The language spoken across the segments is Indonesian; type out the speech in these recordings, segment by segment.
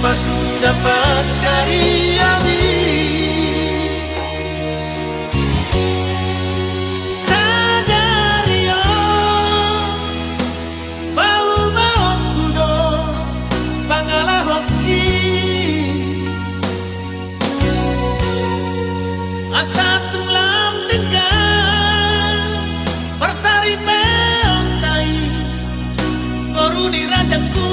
Mas dapat cari Sajario bau-bau kudo Pangalah hoki asa tulam dengan Persari peontai Koruni rajaku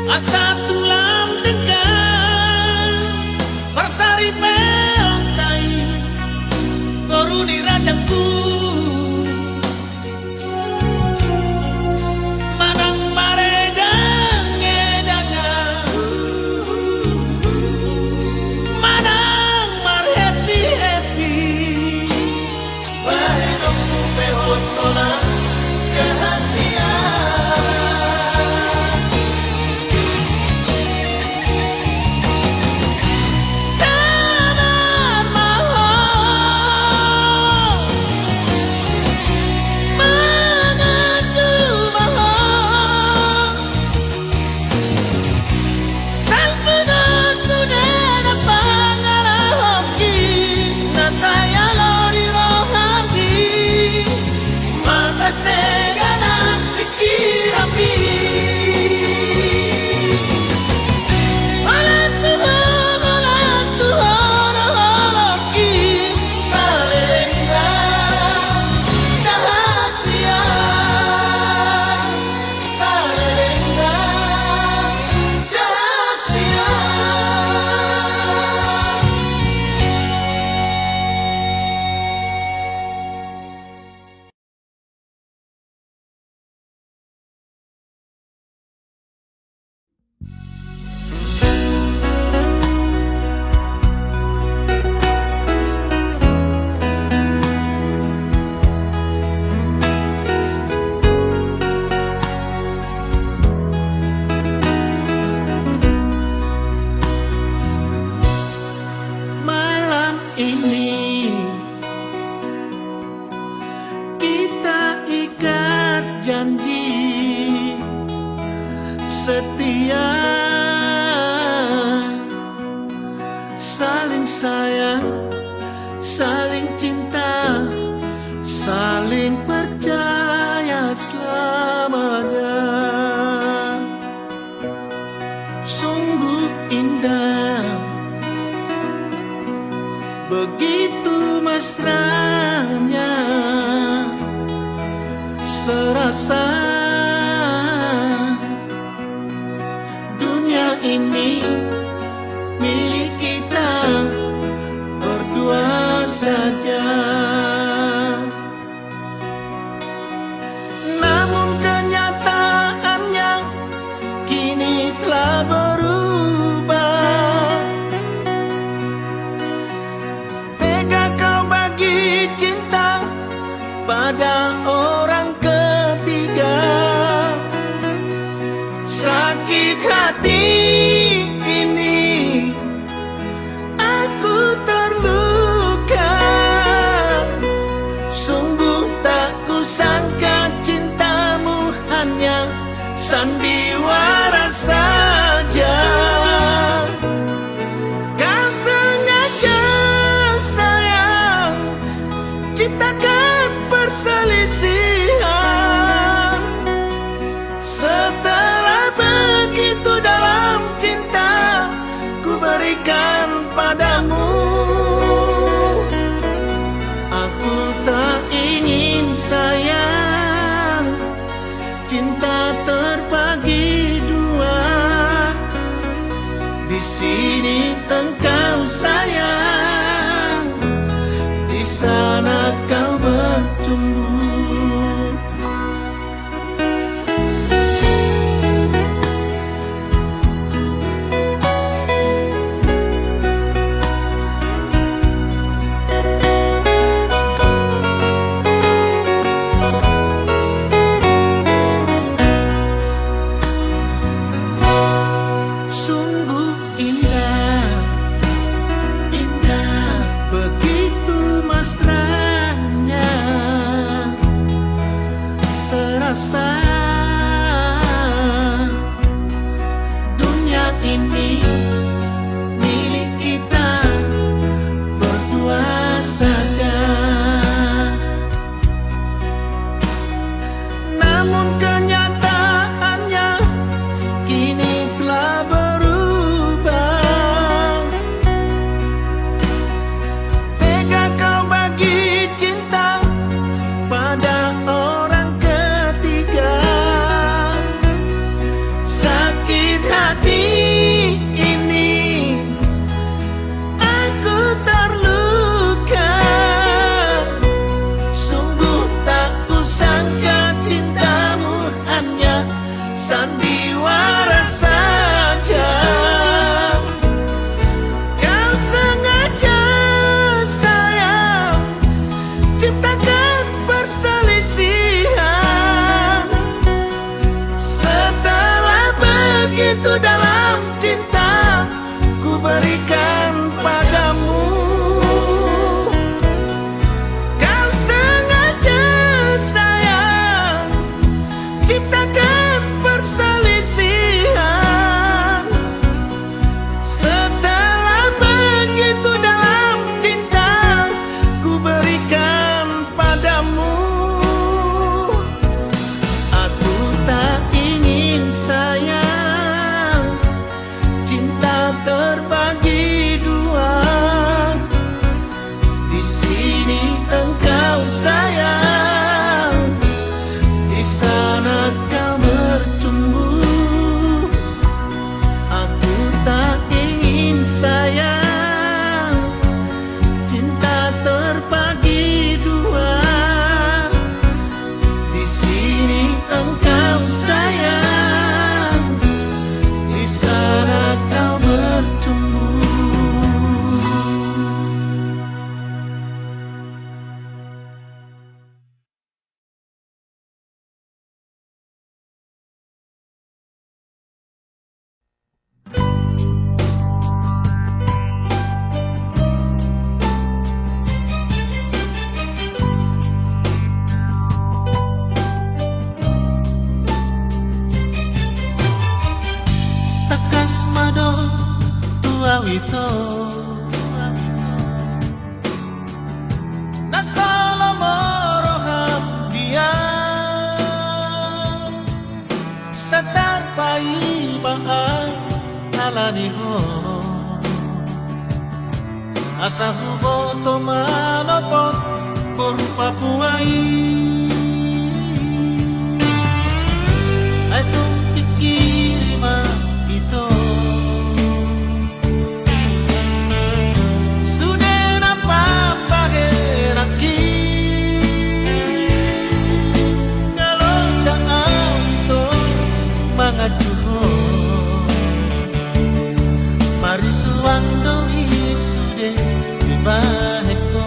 asa tulam dengan Persari peontai Koruni rajaku Manang maredang edangan Manang mar happy Bahedokku behosona rahasia Ini kita ikat janji setia, saling sayang, saling cinta, saling percaya selamanya. Sungguh indah, begitu mesranya, serasa dunia ini milik kita berdua saja. Namun kenyataannya kini telah sandiwara saja. Kau sengaja sayang ciptakan perselisihan. Setelah begitu dalam cinta ku berikan padamu, aku tak ingin sayang cinta terbagi dua. Di sini engkau sayang, di sana kau bercumbu. Sungguh indah, indah, begitu mesranya, serasa dunia ini milik kita berdua saja. Namun kenyataannya kini telah berubah. Tega kau bagi cinta pada orang ketiga. Sakit hati ini aku terluka. Sungguh tak kusangka cintamu hanya sandiwara saja. Kau sengaja sayang ciptakan perselisihan. Setelah begitu dalam cinta ku berikan padamu, kau sengaja sayang ciptakan perselisihan. Setelah begitu dalam cinta ku berikan padamu, aku tak ingin sayang cinta terbagi dua. Di sini engkau sayang, di sana kau bercumbu. Aku tak ingin sayang cinta terbagi dua. Di sini engkau sayang, di sana kau bercumbu. Takas mado tua wito nasolo moroham dia satampai baan alaniho asa hubo to malopot berupa puai. Aku pikir mah itu sudah nampak bahagia kalau jangan itu mengacuh. Mari suang doi sudah dibaheko.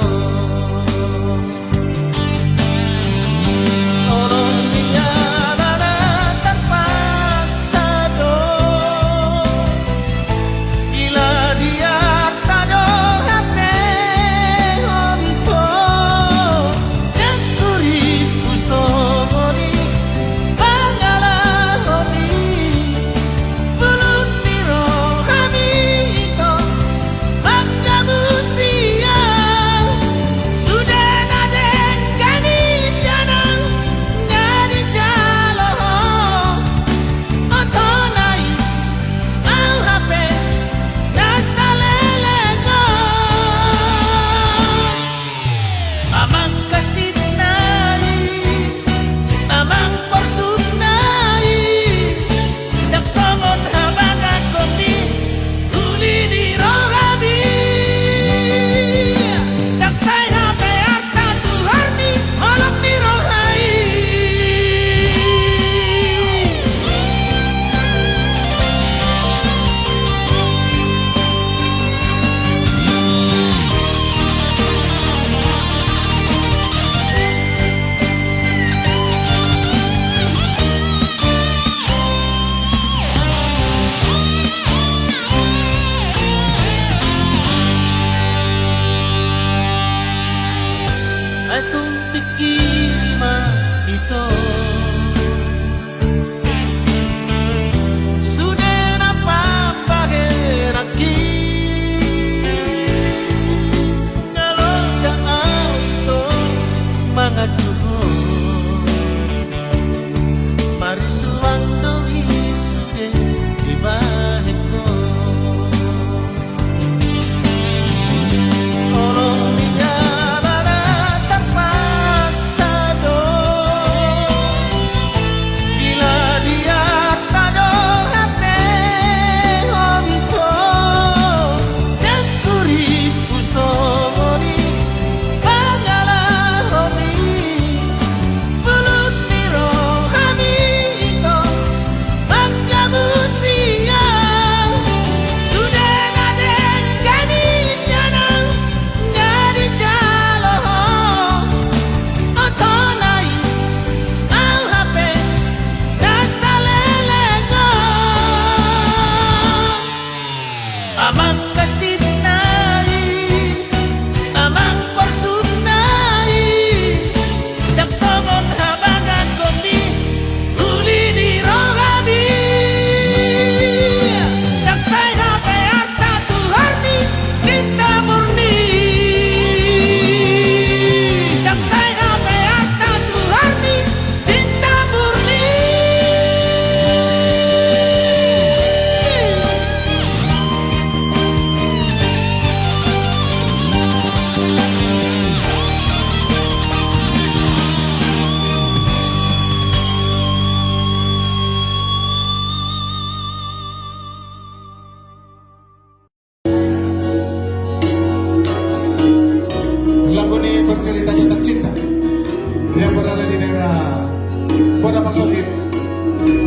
Solid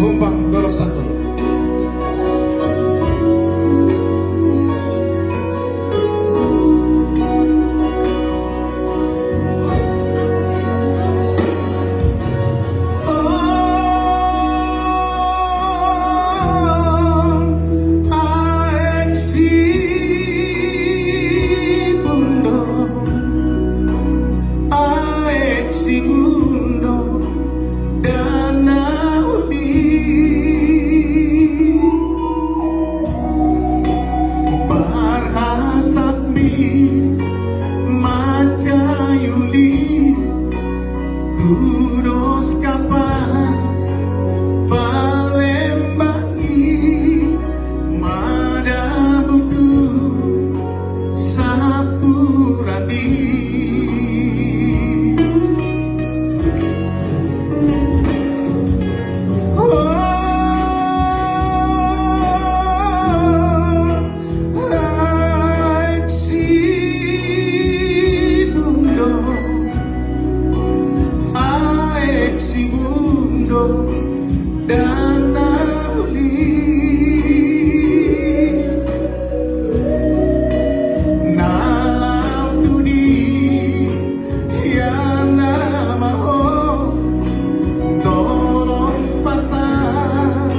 Humbang Dolok Satu. Kudos kapas Palembangi Mada butuh Sapuradi dan nalau tudi yang nama tolong pasang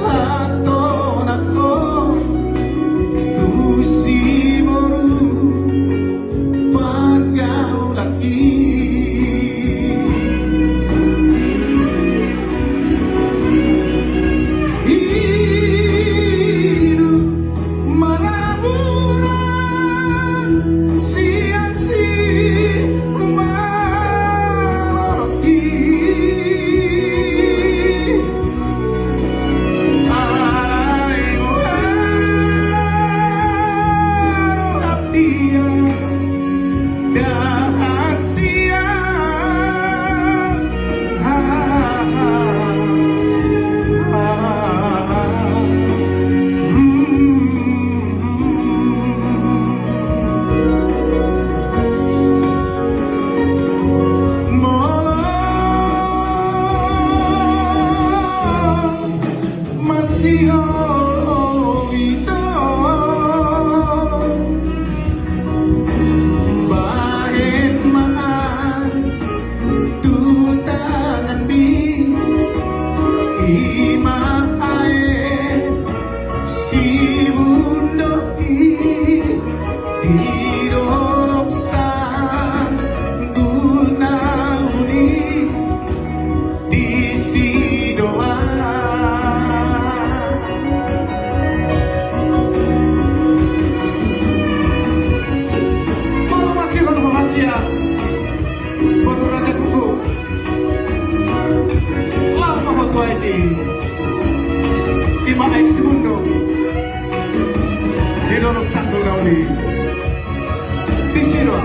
atau nako tusi boru pagau lagi. Ima X Mundo di Dolok Satu Gauli di sini.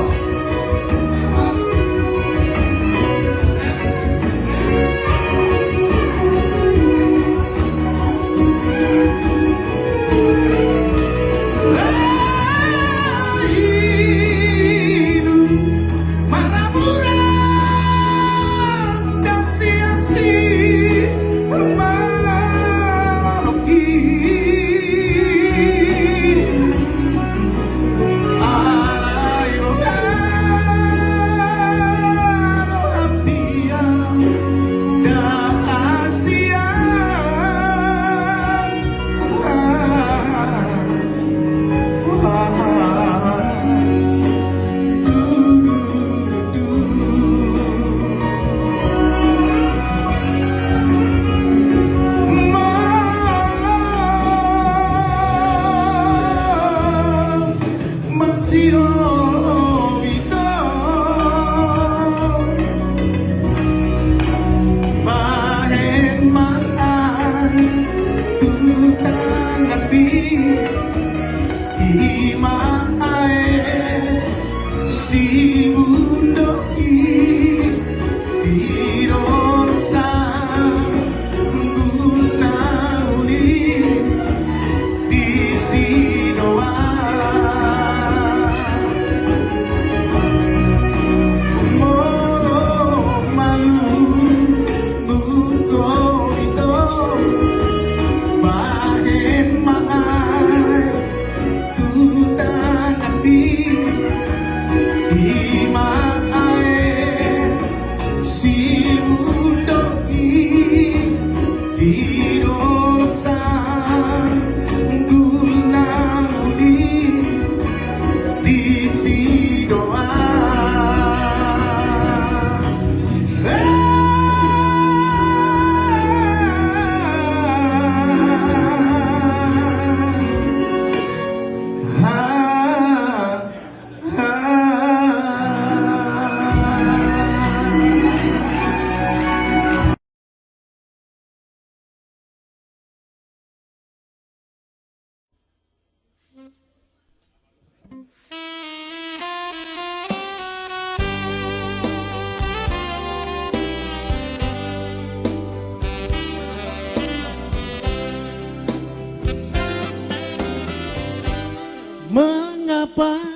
Kenapa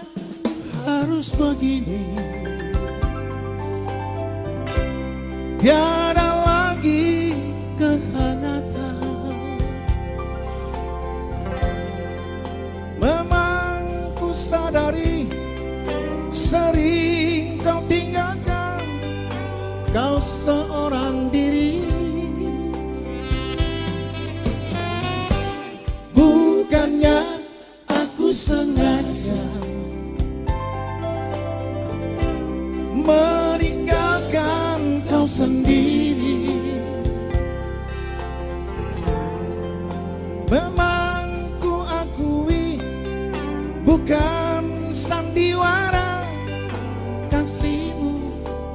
harus begini? Tiada lagi kehangatan. Memang ku sadari sering kau tinggalkan kau seorang diri. Bukannya aku sengaja meninggalkan kau sendiri. Memang ku akui bukan sandiwara kasihmu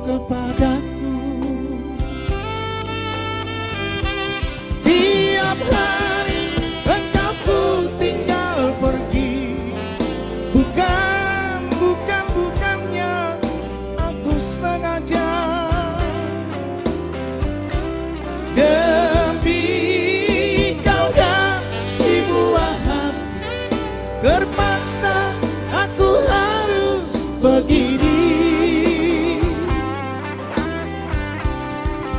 kepadaku. Tiap hari engkau ku tinggal pergi. Bukannya aku sengaja. Demi kau dan si buah hati, terpaksa aku harus begini.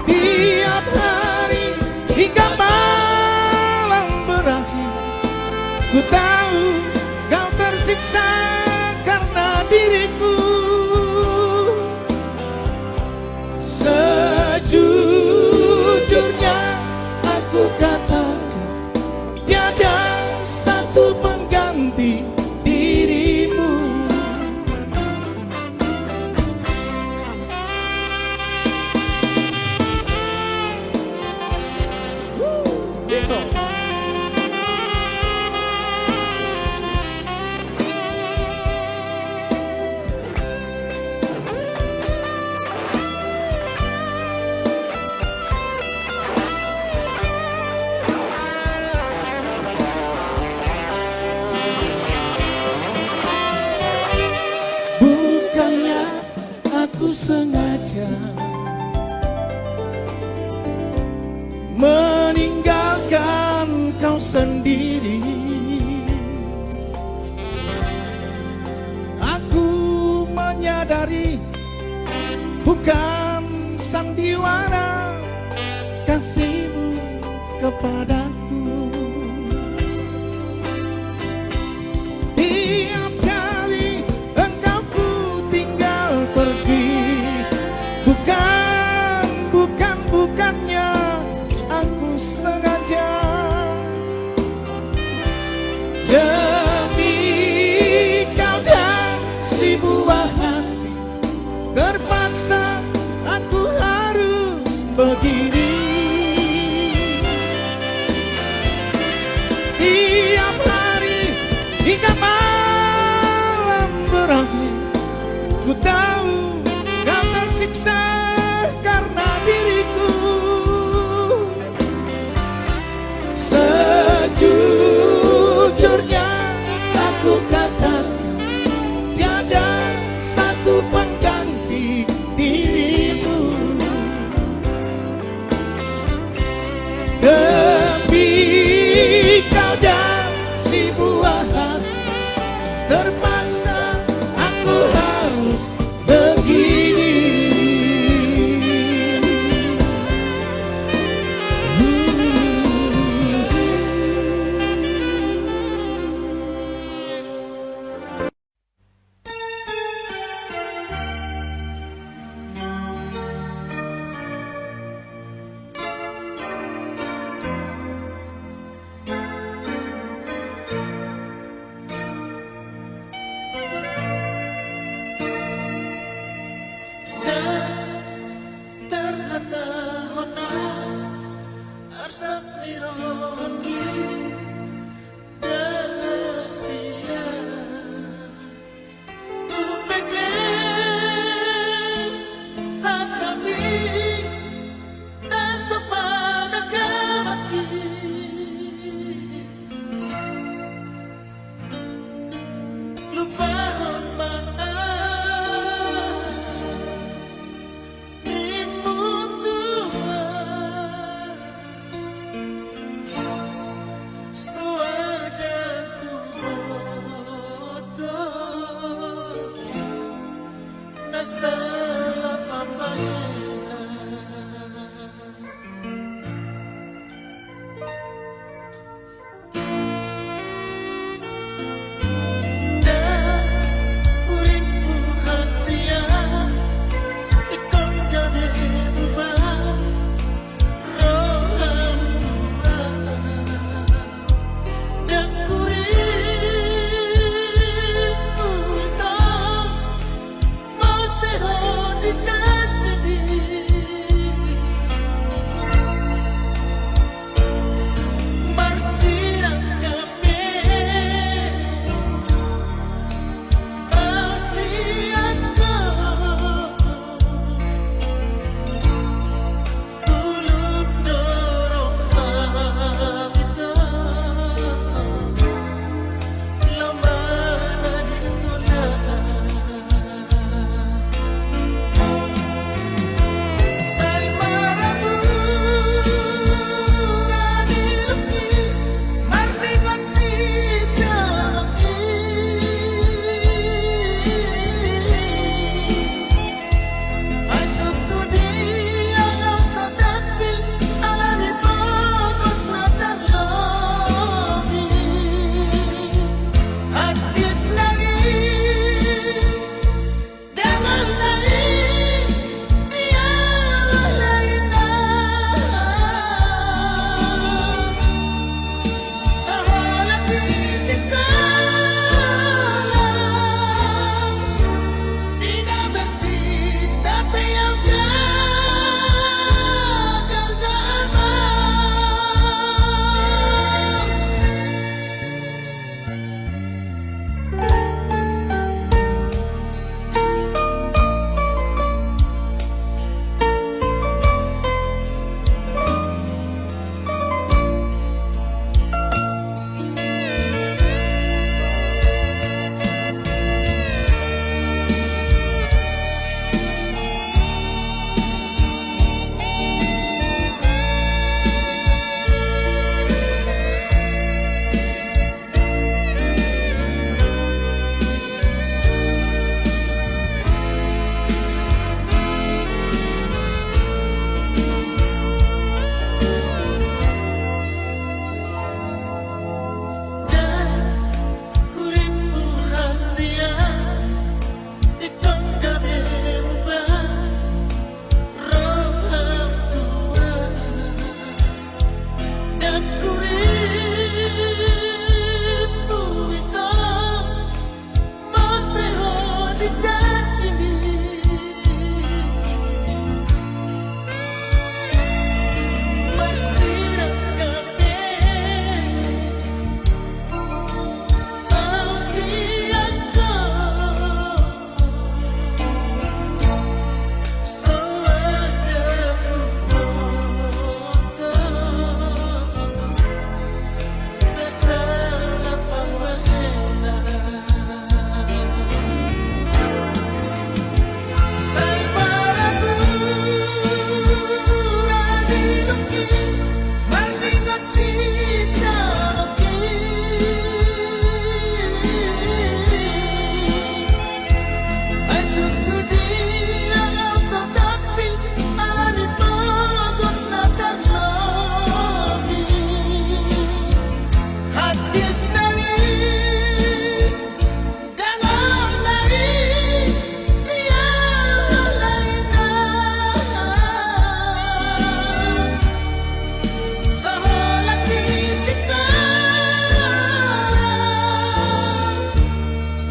Tiap hari hingga malam berakhir, ku tahu kau tersiksa karena diriku. Sejujurnya aku katakan tiada satu pengganti dirimu. Bukannya aku sengaja meninggalkan kau sendiri. Aku menyadari bukan sandiwara kasihmu kepadaku. Tiap kali engkau ku tinggal pergi, bukannya aku sengaja. Demi kau dan si buah hati, terpaksa aku harus begini. Tiap hari hingga malam berakhir, ku tahu kau tersiksa karena diriku. Sejujurnya aku katakan tiada satu pengganti dirimu. Demi kau dan si buah hati, Maringot sita oke Ay tutudi ang asa tapi Alani pagos na terlobi Hatit nani Dangon nani Dia lain na Sa holat ni sekarang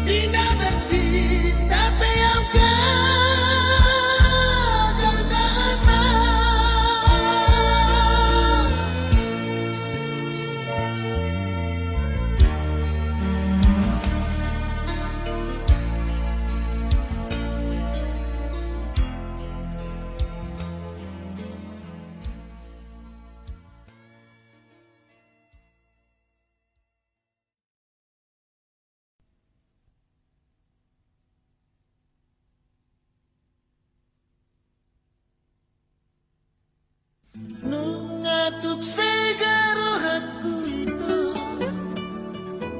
Di na bercinta peyang gagal dama Nungatuk segaro aku itu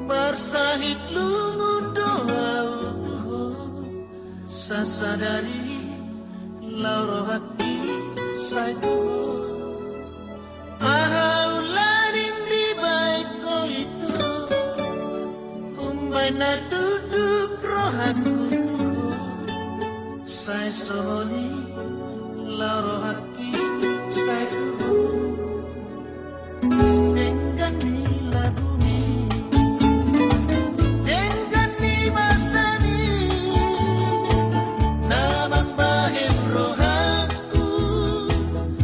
Bersahid lungun doa utuh Sasadari lauro hati saitu Ahauladin di baik ko itu Umbay na duduk rohaku tuh Say sohoni lauro hati saitu Dengan nila bumi Dengan ni masani Namang bahin rohaku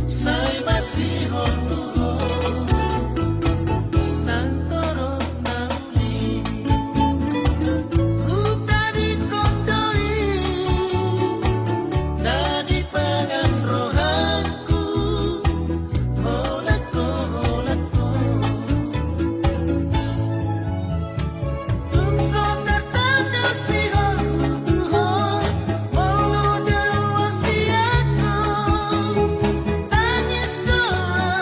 Say masih hotuho Nantoro nauli Utari kondoi Nadi pangan rohaku Holako holako Tunso tertanda si hotuho Molo dewa si aku Tangis doa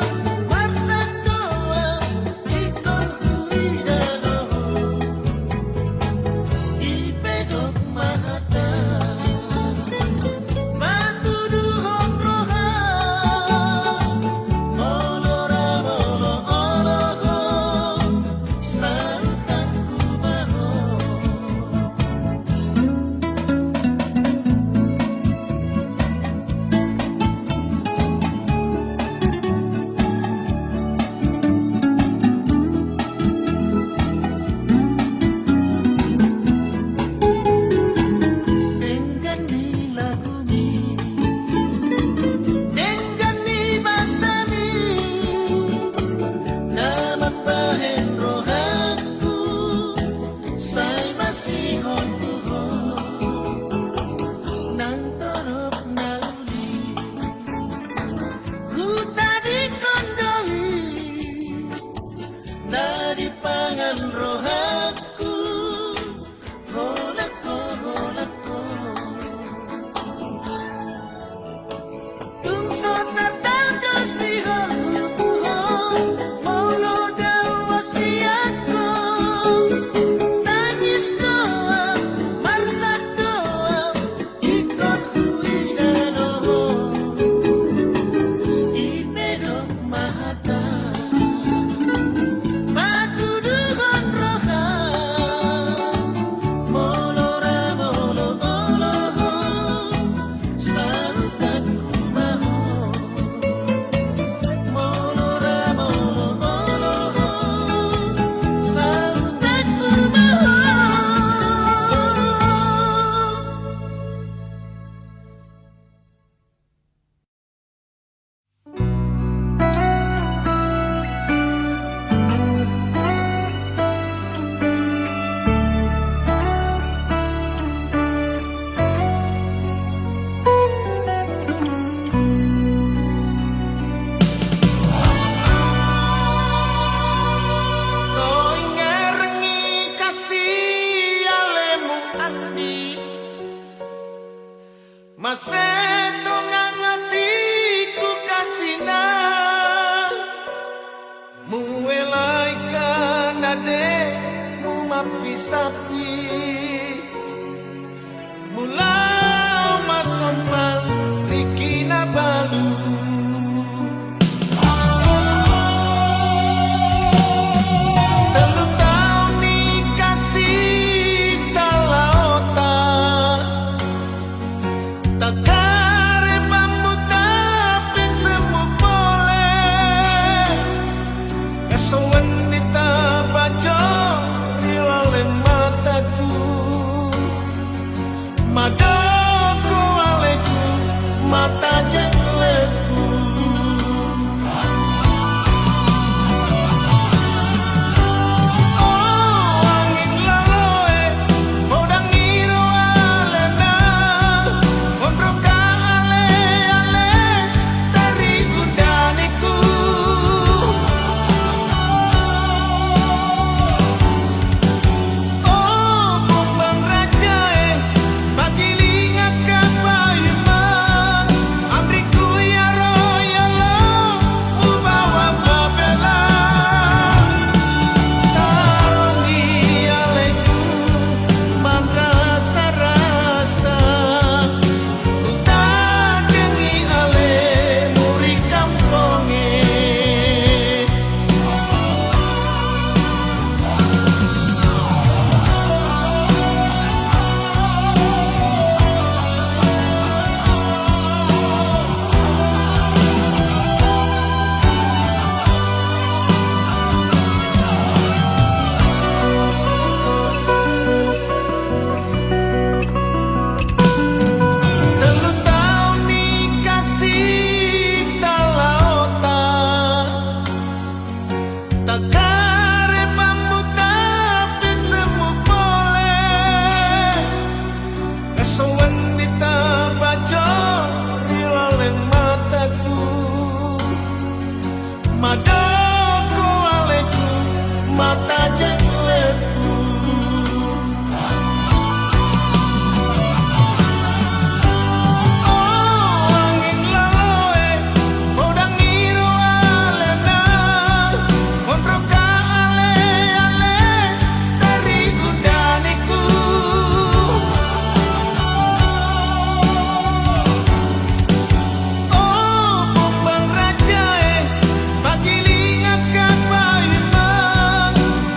sapi mula masompal Riki Nabalu telu tahun nikasih talaota tak kare bambu tapi semu boleh esok wanita baca riwale mataku madoko aleku mata jengleku oh angin laloe podang iro alena ondroka ale-ale dari udaniku oh bumbang rajae magilinga kapayman amriku ya royalo ubawa babela taroni aleku manrasa-rasa utajengi ale muri kamponge telu tahun nikasih talaota tak kare bambu tapi semu boleh esok wanita baca riwale mataku madoko aleku mata jengleku oh angin laloe podang iro alena ondroka ale-ale dari udaniku oh bumbang rajae magilinga kapayman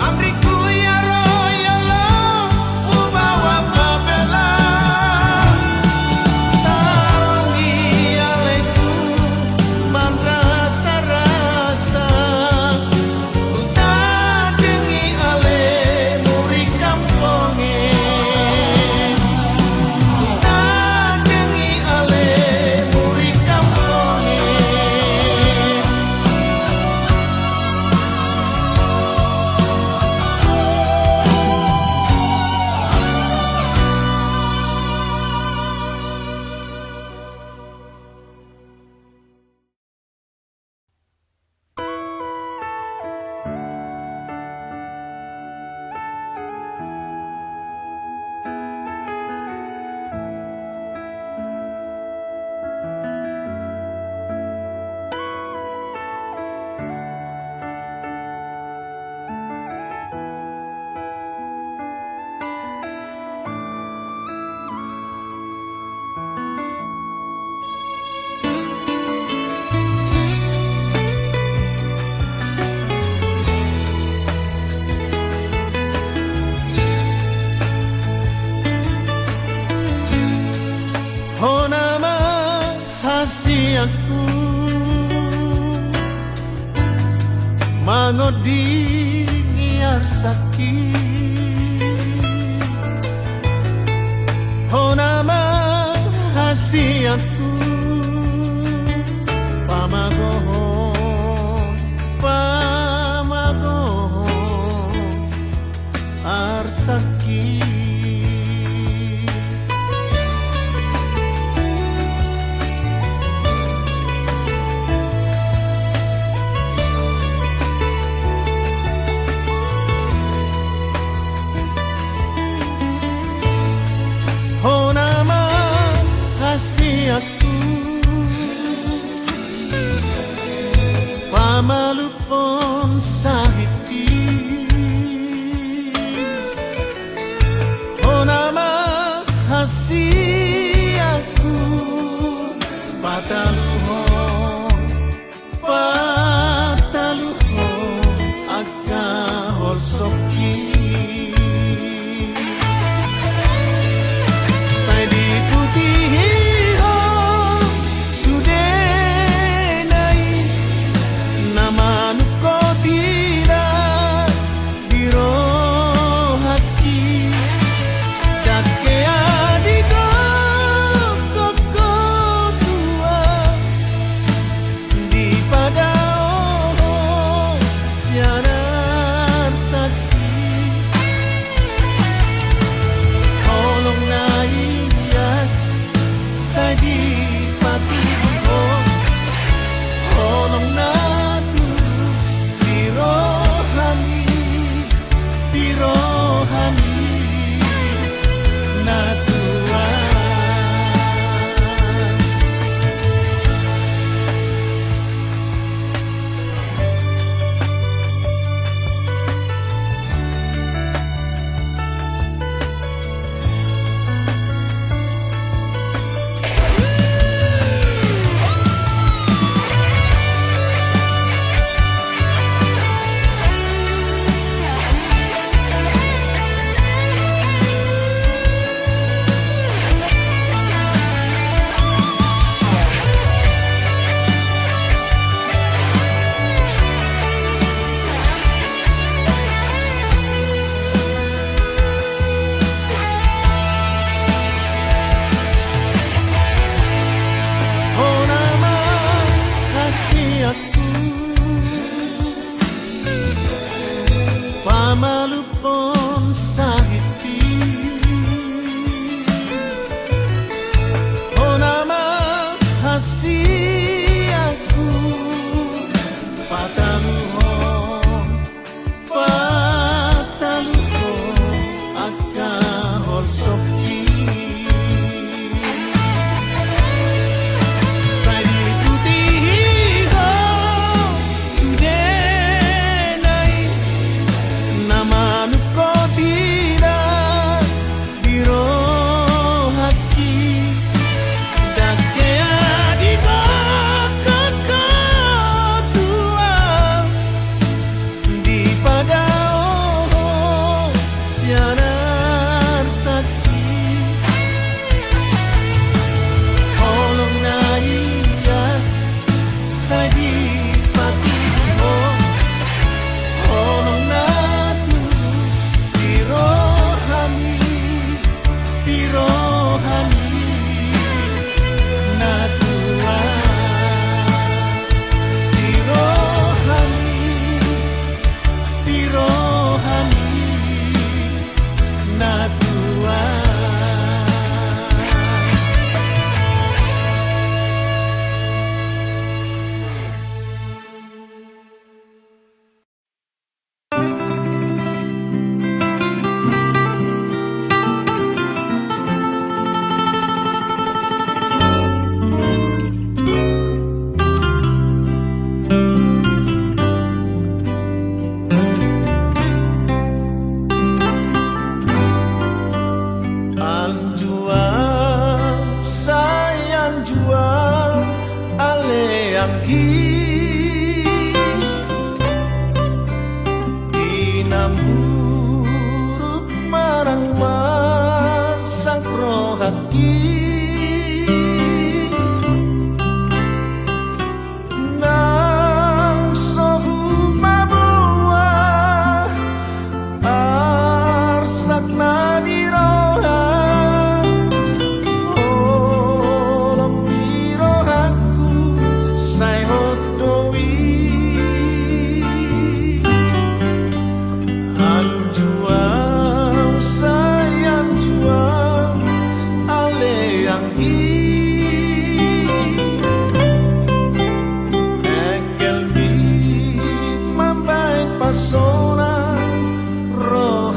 amriku ya royalo ubawa babela taroni aleku manrasa-rasa utajengi ale muri kamponge utajengi ale muri kamponge oh nama hasiaku mangodingi arsaki oh nama hasiaku pamagohon arsaki oh nama hasiaku pamalupon sahiti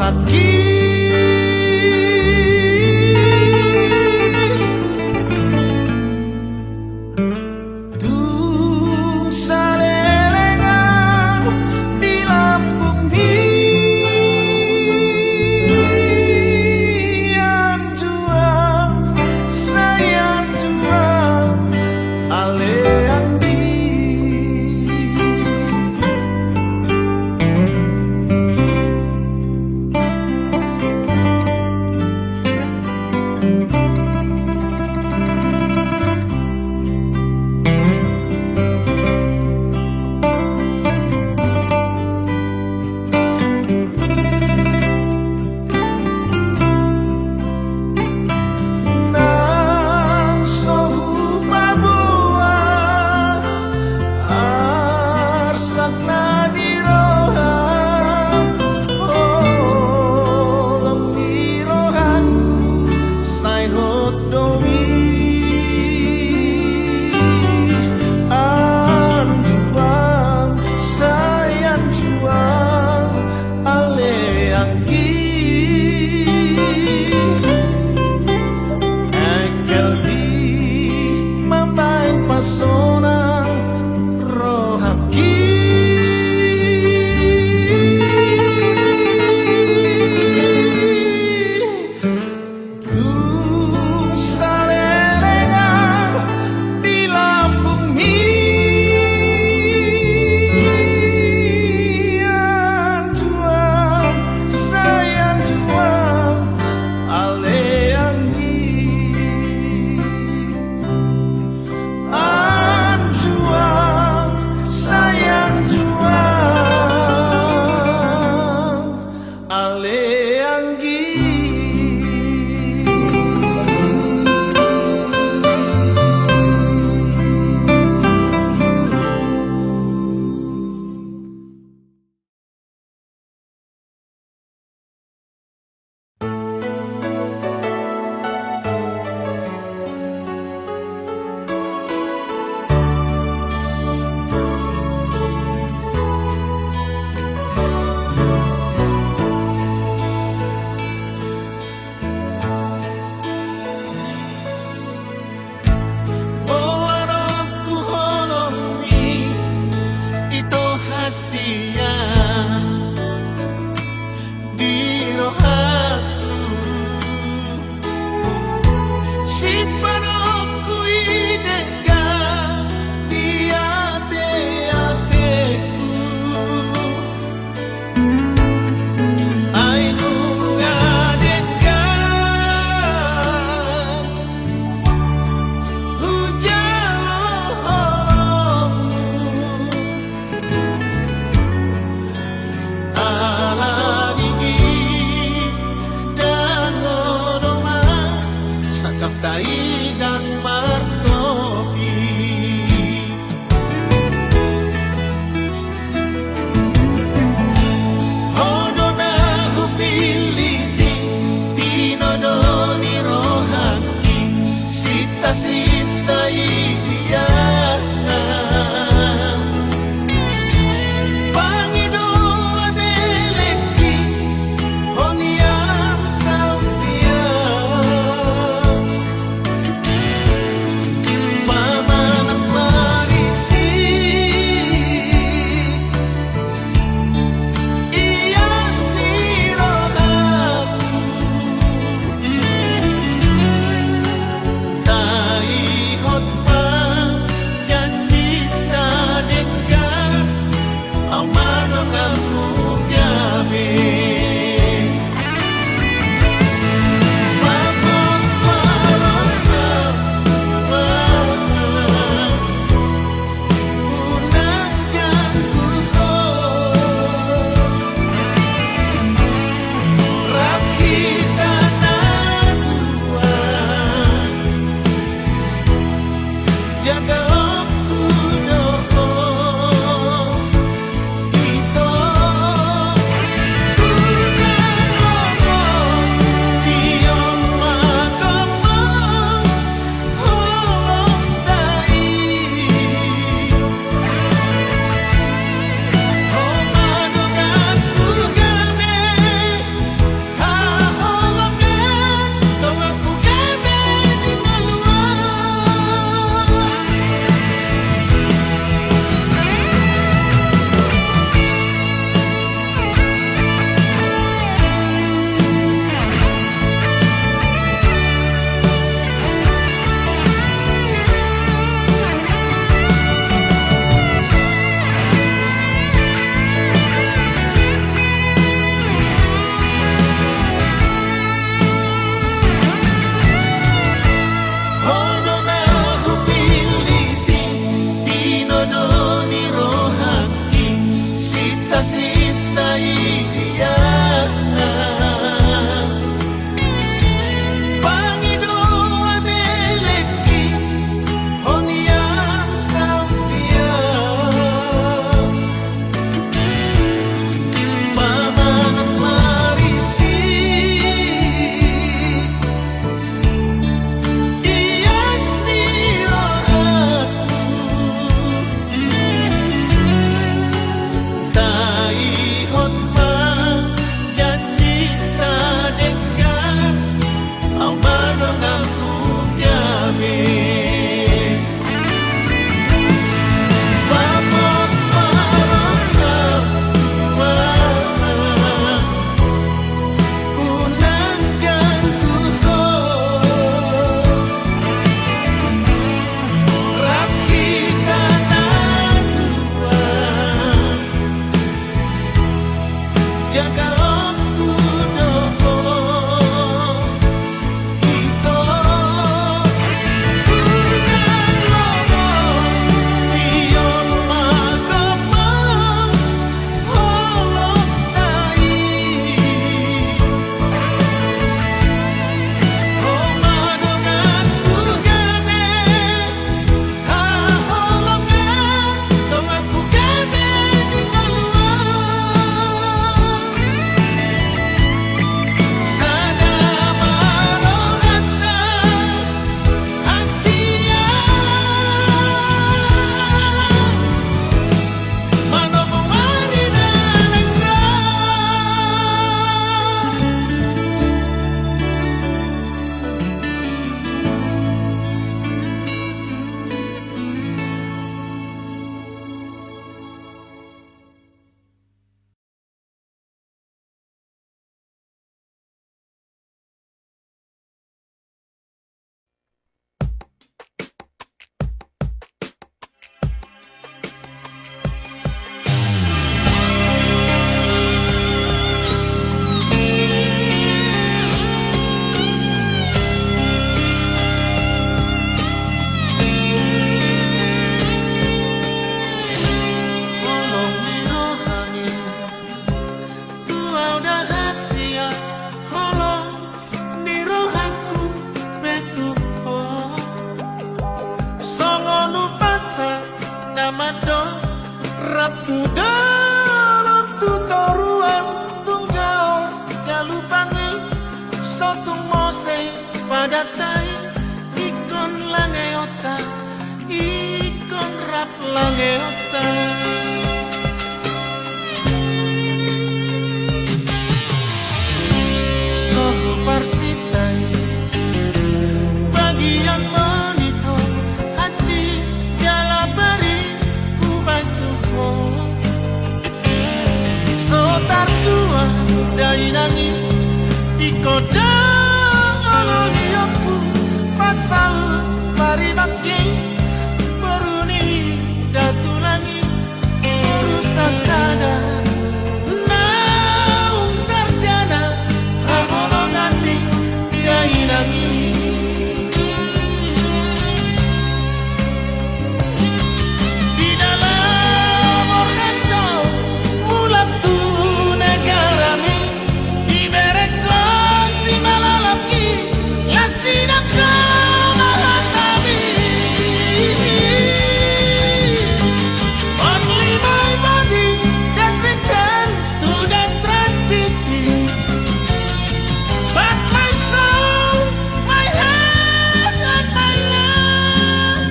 rohaki tung salelengan di lambung yang juang sayang juang alean di nang sohu mabua arsakna di roha oh lembi rohanku sai hot domi an juang sayan juang ale anggi engkel di mambain pasona rohaki tung salelengan di lambung yang juang sayang juang ale anggi an juang sayang juang ale anggi oh anakku holomi itu hasia di rohaku si panoku ideka di ate-ateku ainu ngadekan hujan lohongmu ala digi dan ngodoma sakap tai dan martopi hodona hupiliti tinodoni rohaki sita-sita iya pangido adeleki honian sautia pamanat marisi ias di rohaku tai hotma janji tadengkan amano kamu gabe Vamos malona unangkan ku rap kita nanuan jaga aku doho Mulatu dolok tutoruan tunggal kalupangi sotung mose padatai ikon langeota ikon rap langeota. Soho parsitai bagian monito haji jalabari ubai tuho sotar tua dainangi ikoda ololioku pasau parimaki beruni datulangi urusan sada naung sarjana haholongani dainangi. Di dalam orkentau mulatu negarami ibereko si malalaki las dinaka mahatami. Only my body that returns to that transity, but my soul, my heart and my love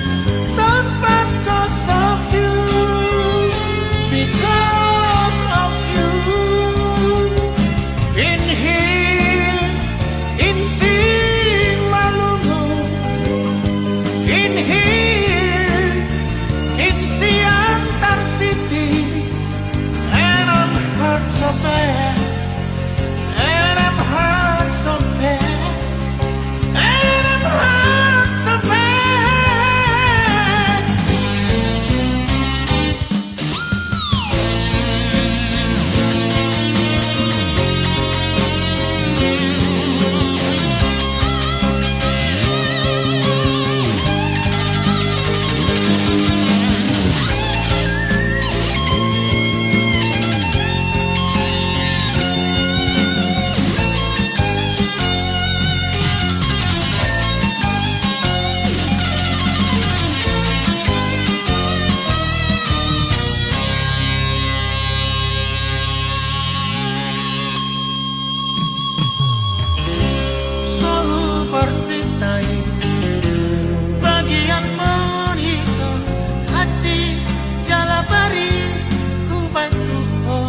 don't part 'cause of you, because of you. In here, in si malumu, in here, in si antar city, and I'm hurt so bad, and I'm hurt so bad, and I'm hurt so bad. Sohu parsitai bagian monito haji jalabari ubai tuho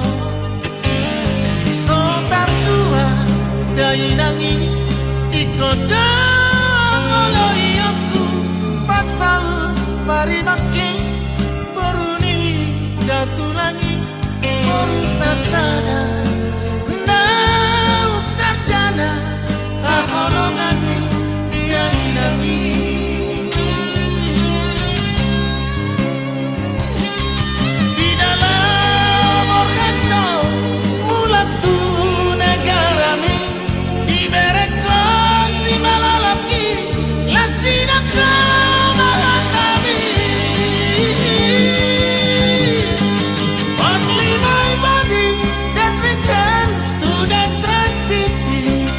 sotar tua dainangi ikoda ngoloyoku pasau parimaki beruni datulangi urusasana nauk sarjana haholongani dainangi. Di dalam orkentau mulatu negarami ibereko si malalaki las dinaka mahatami. Only my body that returns to that transity,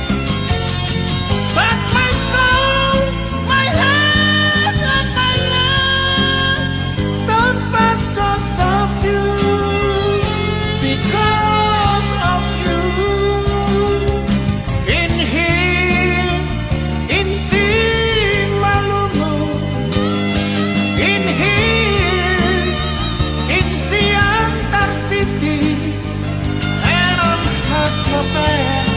but my soul, my heart and my love don't part 'cause of you, because of you. In here, in si malumu, in here, in si antar city, and I'm hurt so bad,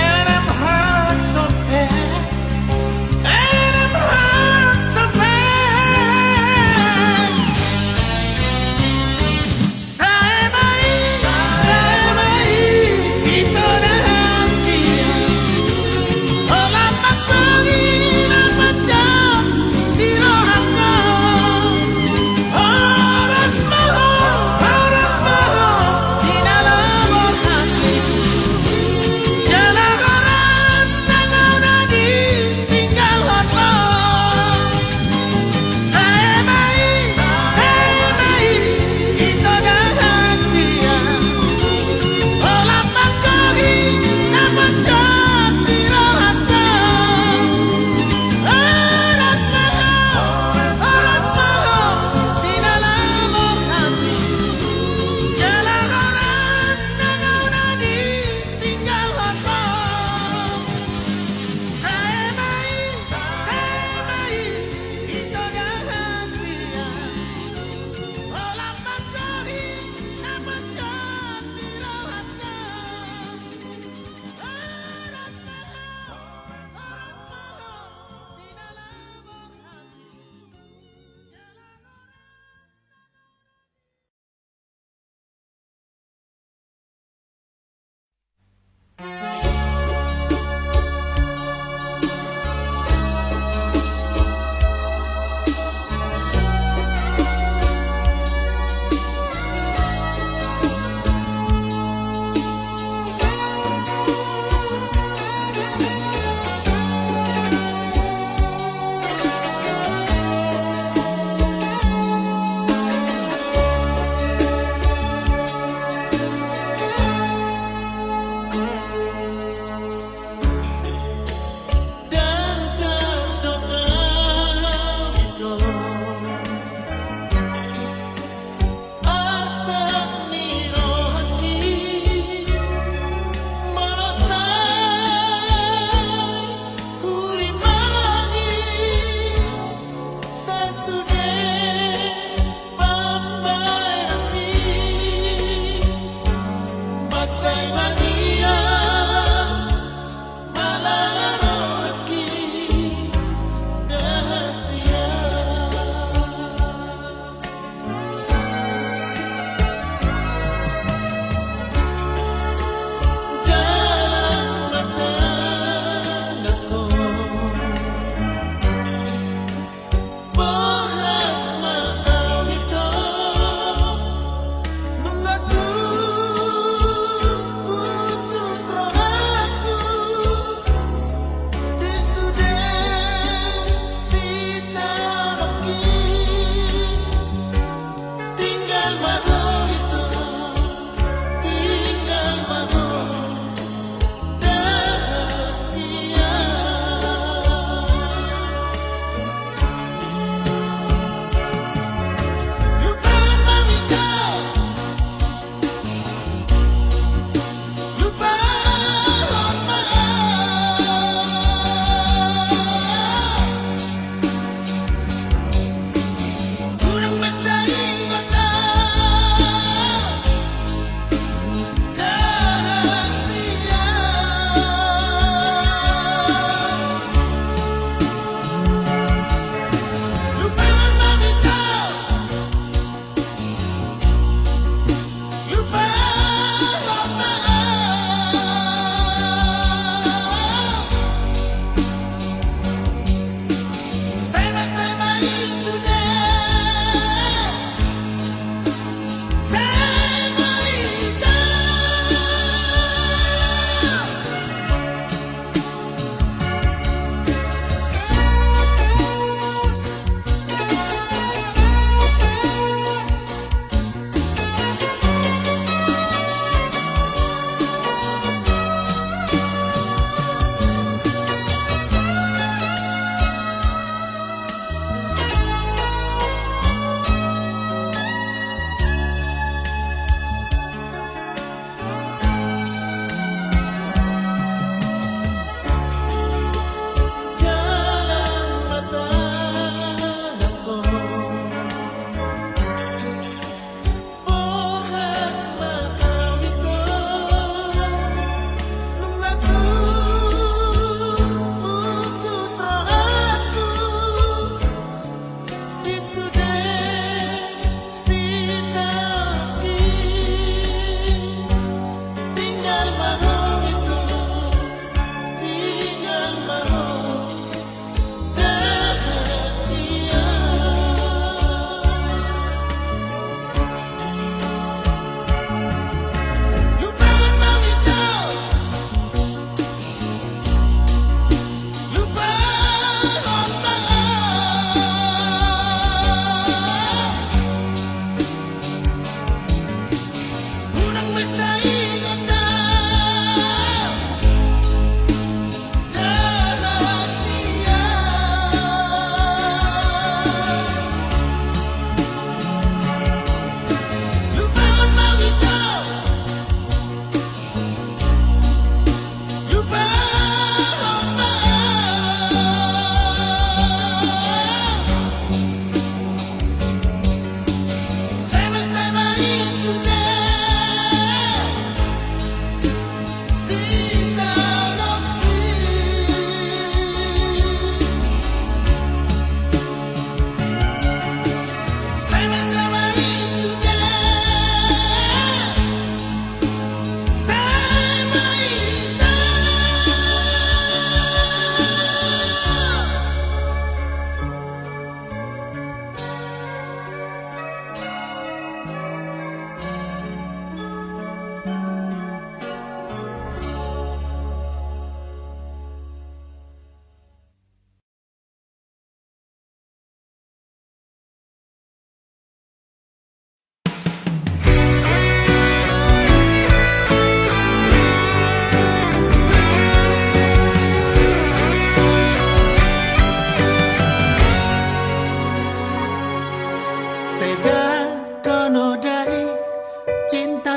and I'm hurt so bad, and I'm hurt so bad. Sae mai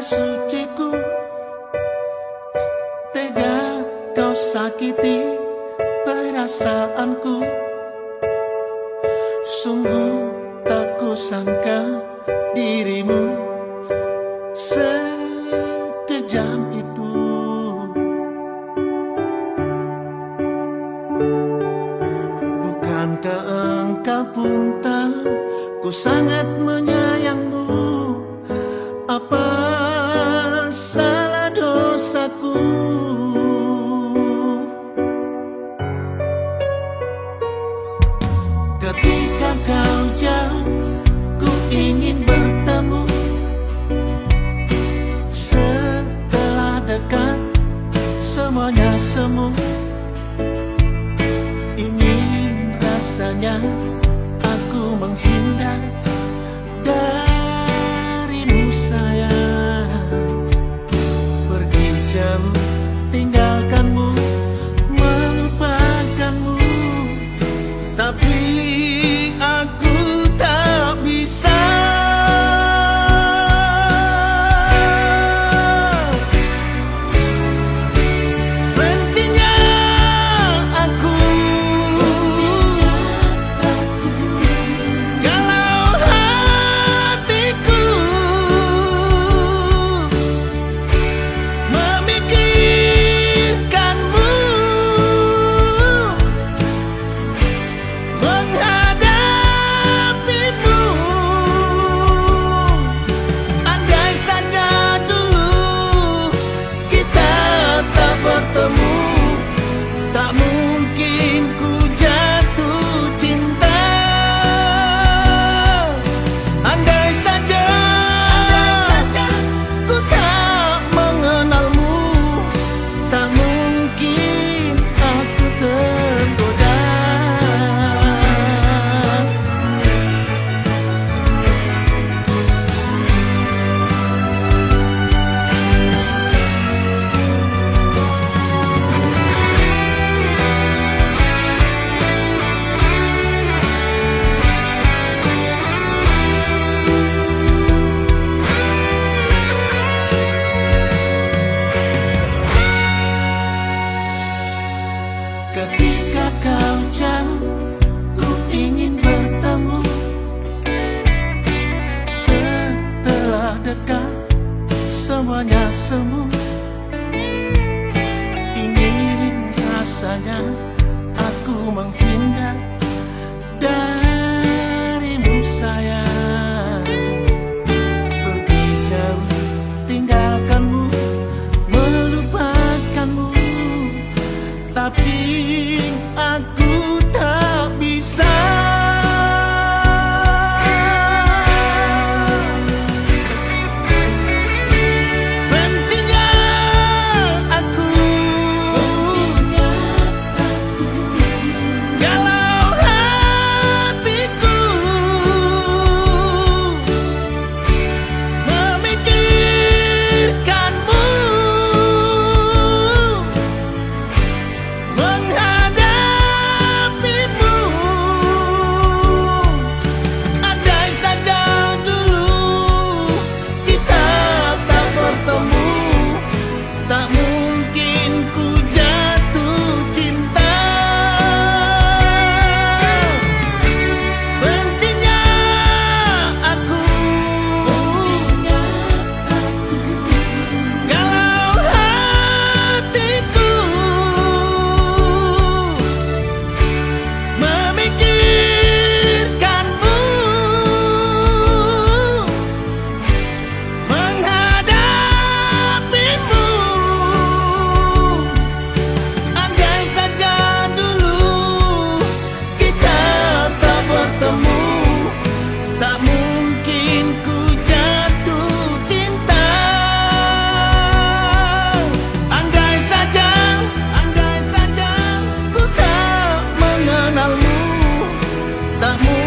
suciku, tega kau sakiti perasaanku. Sungguh tak kusangka dirimu sekejam itu. Bukankah engkau pun tahu ku sangat menyayangmu? Apa salah dosaku? Ketika kau jauh, ku ingin bertemu. Setelah dekat, semuanya semu. Ingin rasanya aku menghindar darimu sayang. Pergi jauh, tinggalkanmu, melupakanmu. Tapi aku tak bisa. Bencinya aku, galau hatiku, memikirkanmu, menghadapimu. Andai saja dulu kita tak bertemu, tak mungkin ku jatuh cinta. Andai saja ku tak mengenalmu, tak mungkin aku tergoda. Ketika kau jauh, ku ingin bertemu. Setelah dekat, semuanya semu. Ingin rasanya aku menghindar darimu sayang. Pergi jauh, tinggalkanmu, melupakanmu. Tapi aku tak bisa. Bencinya aku, galau hatiku, memikirkanmu, menghadapimu. Andai saja dulu kita tak bertemu, tak mungkin ku jatuh cinta. Bencinya aku, galau hatiku, memikirkanmu, menghadapimu. Andai saja dulu kita tak bertemu, tak mungkin ku jatuh cinta. Andai saja ku tak mengenalmu, tak mungkin